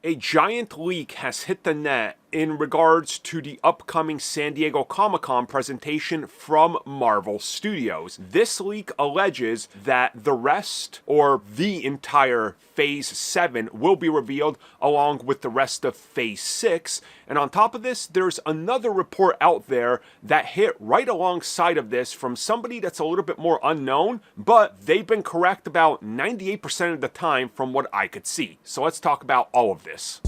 A giant leak has hit the net in regards to the upcoming San Diego Comic-Con presentation from Marvel Studios. This leak alleges that the rest, or the entire Phase 7, will be revealed along with the rest of Phase 6. And on top of this, there's another report out there that hit right alongside of this from somebody that's a little bit more unknown, but they've been correct about 98% of the time from what I could see. So let's talk about all of this.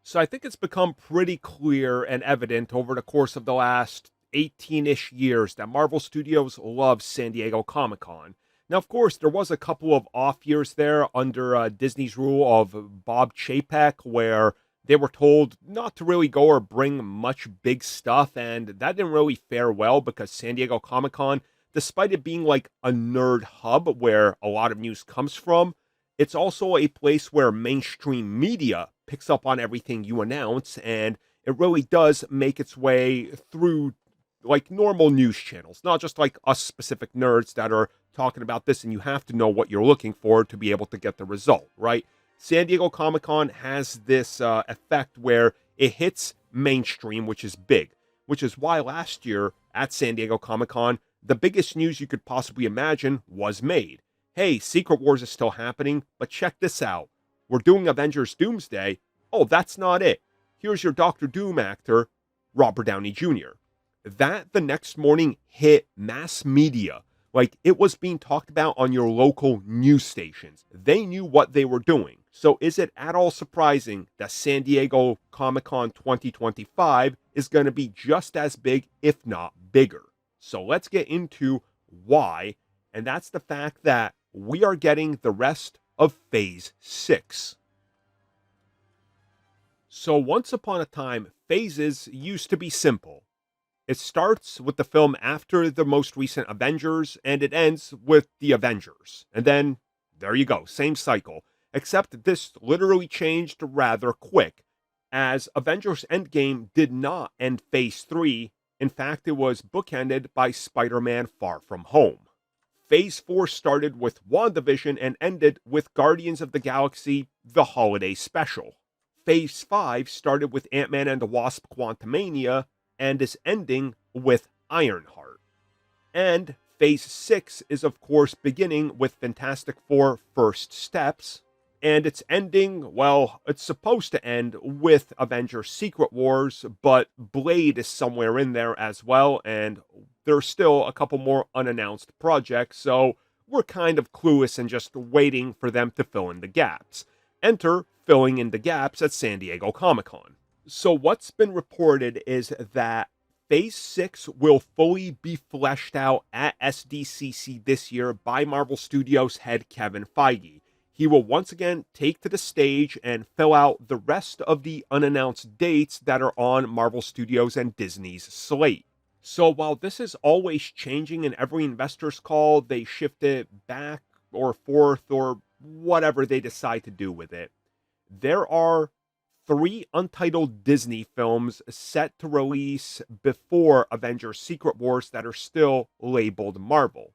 So I think it's become pretty clear and evident over the course of the last 18-ish years that Marvel Studios loves San Diego Comic-Con. Now, of course, there was a couple of off years there under Disney's rule of Bob Chapek, where they were told not to really go or bring much big stuff, and that didn't really fare well because San Diego Comic-Con, despite it being like a nerd hub where a lot of news comes from, it's also a place where mainstream media picks up on everything you announce, and it really does make its way through like normal news channels, not just like us specific nerds that are talking about this and you have to know what you're looking for to be able to get the result, right? San Diego Comic-Con has this effect where it hits mainstream, which is big, which is why last year at San Diego Comic-Con, the biggest news you could possibly imagine was made. Hey, Secret Wars is still happening, but check this out. We're doing Avengers Doomsday. Oh, that's not it. Here's your Doctor Doom actor, Robert Downey Jr. That the next morning hit mass media. Like, it was being talked about on your local news stations. They knew what they were doing. So is it at all surprising that San Diego Comic-Con 2025 is going to be just as big, if not bigger? So let's get into why, and that's the fact that we are getting the rest of Phase 6. So once upon a time, phases used to be simple. It starts with the film after the most recent Avengers, and it ends with the Avengers. And then, there you go, same cycle. Except this literally changed rather quick, as Avengers Endgame did not end Phase 3. In fact, it was bookended by Spider-Man Far From Home. Phase 4 started with WandaVision and ended with Guardians of the Galaxy, the Holiday Special. Phase 5 started with Ant-Man and the Wasp Quantumania and is ending with Ironheart. And Phase 6 is of course beginning with Fantastic Four First Steps, and it's ending, well, it's supposed to end with Avengers Secret Wars, but Blade is somewhere in there as well, and there's still a couple more unannounced projects, so we're kind of clueless and just waiting for them to fill in the gaps. Enter filling in the gaps at San Diego Comic-Con. So what's been reported is that Phase 6 will fully be fleshed out at SDCC this year by Marvel Studios head Kevin Feige. He will once again take to the stage and fill out the rest of the unannounced dates that are on Marvel Studios and Disney's slate. So while this is always changing in every investor's call, they shift it back or forth or whatever they decide to do with it. There are 3 untitled Disney films set to release before Avengers Secret Wars that are still labeled Marvel.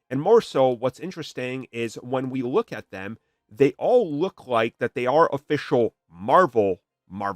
And more so, what's interesting is when we look at them, they all look like that they are official Marvel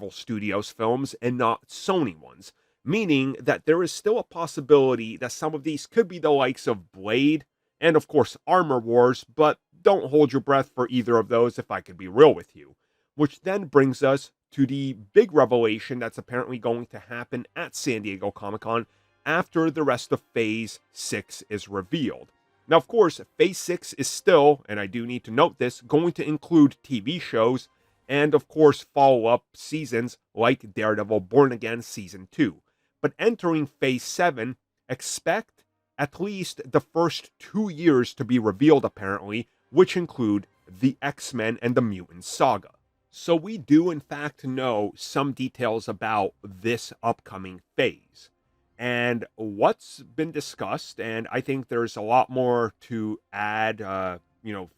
Studios films and not Sony ones, meaning that there is still a possibility that some of these could be the likes of Blade and of course Armor Wars, but don't hold your breath for either of those if I could be real with you. Which then brings us to the big revelation that's apparently going to happen at San Diego Comic-Con after the rest of Phase 6 is revealed. Now, of course, Phase 6 is still, and I do need to note this, going to include TV shows and, of course, follow-up seasons like Daredevil Born Again Season 2. But entering Phase 7, expect at least the first 2 years to be revealed, apparently, which include the X-Men and the Mutant Saga. So we do, in fact, know some details about this upcoming phase. And what's been discussed, and I think there's a lot more to add,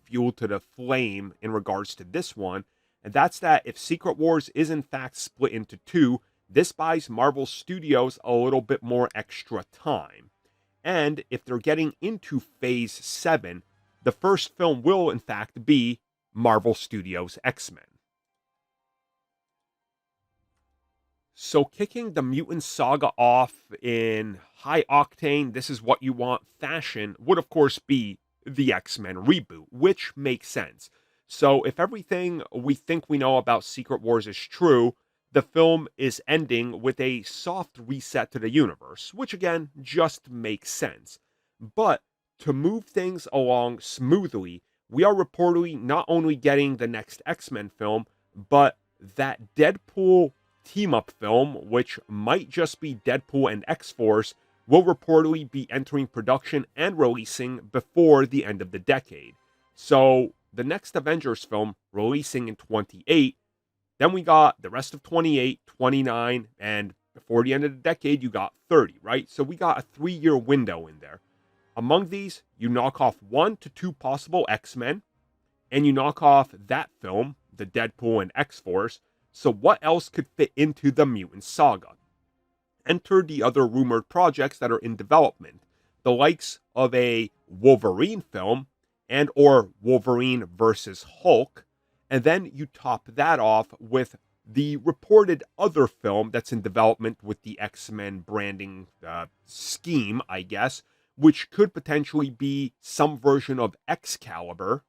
fuel to the flame in regards to this one, and that's that if Secret Wars is in fact split into 2, this buys Marvel Studios a little bit more extra time. And if they're getting into Phase 7, The first film will, in fact, be Marvel Studios' X-Men. So kicking the mutant saga off in high octane, this is what you want fashion would of course be the X-Men reboot, which makes sense. So if everything we think we know about Secret Wars is true, the film is ending with a soft reset to the universe, which again just makes sense. But to move things along smoothly, we are reportedly not only getting the next X-Men film, but that Deadpool team-up film, which might just be Deadpool and X-Force, will reportedly be entering production and releasing before the end of the decade. So, the next Avengers film releasing in 28, then we got the rest of 28, 29, and before the end of the decade, you got 30, right? So we got a 3-year window in there. Among these, you knock off 1 to 2 possible X-Men, and you knock off that film, the Deadpool and X-Force. So what else could fit into the mutant saga? Enter the other rumored projects that are in development, the likes of a Wolverine film and or Wolverine versus Hulk, and then you top that off with the reported other film that's in development with the X-Men branding scheme, I guess, which could potentially be some version of Excalibur,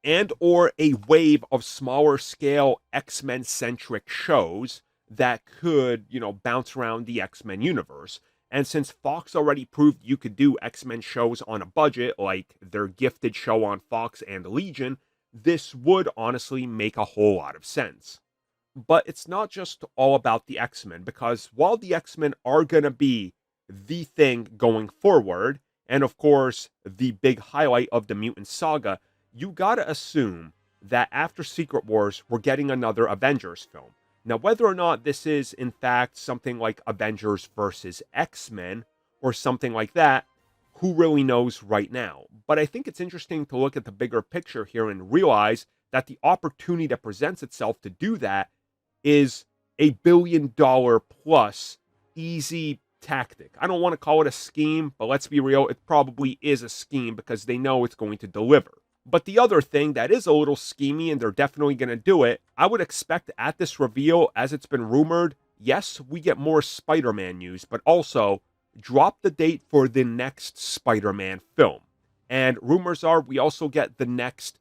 and or a wave of smaller scale X-Men centric shows that could, bounce around the X-Men universe. And since Fox already proved you could do X-Men shows on a budget, like their Gifted show on Fox and Legion, this would honestly make a whole lot of sense. But it's not just all about the X-Men, because while the X-Men are going to be the thing going forward, and of course, the big highlight of the mutant saga, you gotta assume that after Secret Wars, we're getting another Avengers film. Now, whether or not this is, in fact, something like Avengers versus X-Men, or something like that, who really knows right now? But I think it's interesting to look at the bigger picture here and realize that the opportunity that presents itself to do that is $1 billion plus easy tactic. I don't want to call it a scheme, but let's be real, it probably is a scheme because they know it's going to deliver. But the other thing that is a little schemy, and they're definitely going to do it, I would expect at this reveal, as it's been rumored, yes, we get more Spider-Man news, but also drop the date for the next Spider-Man film. And rumors are we also get the next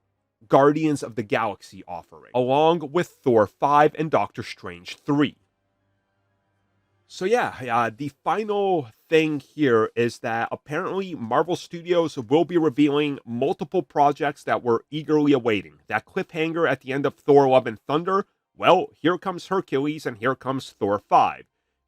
Guardians of the Galaxy offering, along with Thor 5 and Doctor Strange 3. So yeah, the final thing here is that apparently Marvel Studios will be revealing multiple projects that we're eagerly awaiting. That cliffhanger at the end of Thor Love and Thunder, well, here comes Hercules and here comes Thor 5.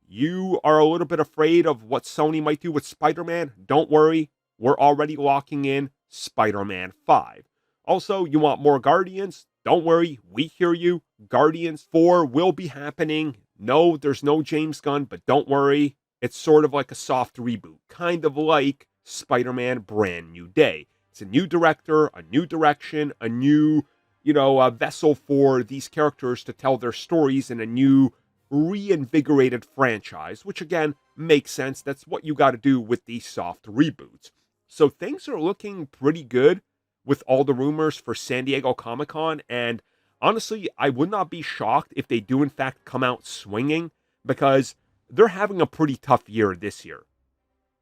You are a little bit afraid of what Sony might do with Spider-Man? Don't worry, we're already locking in Spider-Man 5. Also, you want more Guardians? Don't worry, we hear you. Guardians 4 will be happening. No, there's no James Gunn, but don't worry. It's sort of like a soft reboot, kind of like Spider-Man Brand New Day. It's a new director, a new direction, a new, vessel for these characters to tell their stories in a new, reinvigorated franchise, which again, makes sense. That's what you got to do with these soft reboots. So things are looking pretty good with all the rumors for San Diego Comic-Con, and honestly, I would not be shocked if they do in fact come out swinging, because they're having a pretty tough year this year.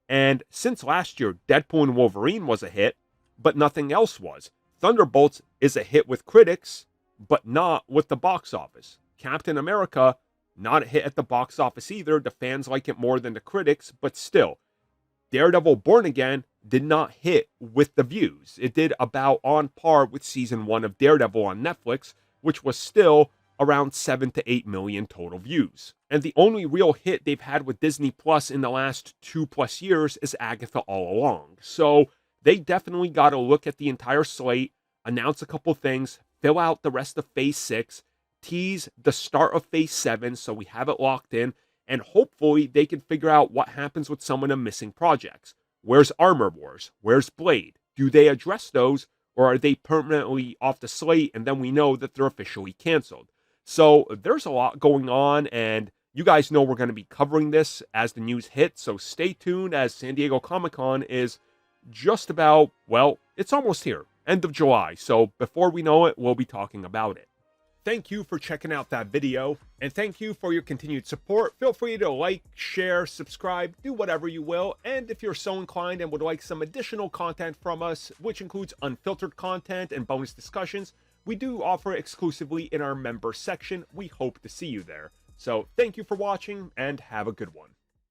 And since last year, Deadpool and Wolverine was a hit, but nothing else was. Thunderbolts is a hit with critics, but not with the box office. Captain America, not a hit at the box office either. The fans like it more than the critics, but still. Daredevil Born Again did not hit with the views. It did about on par with season 1 of Daredevil on Netflix, which was still around 7 to 8 million total views. And the only real hit they've had with Disney Plus in the last 2+ years is Agatha All Along. So they definitely got to look at the entire slate, announce a couple things, fill out the rest of Phase 6, tease the start of Phase 7 so we have it locked in, and hopefully they can figure out what happens with some of the missing projects. Where's Armor Wars? Where's Blade? Do they address those, or are they permanently off the slate and then we know that they're officially canceled? So there's a lot going on, and you guys know we're going to be covering this as the news hits, so stay tuned as San Diego Comic-Con is just about, well, it's almost here. end of July, so before we know it, we'll be talking about it. Thank you for checking out that video, and thank you for your continued support. Feel free to like, share, subscribe, do whatever you will, and if you're so inclined and would like some additional content from us, which includes unfiltered content and bonus discussions, we do offer exclusively in our member section. We hope to see you there. So thank you for watching, and have a good one.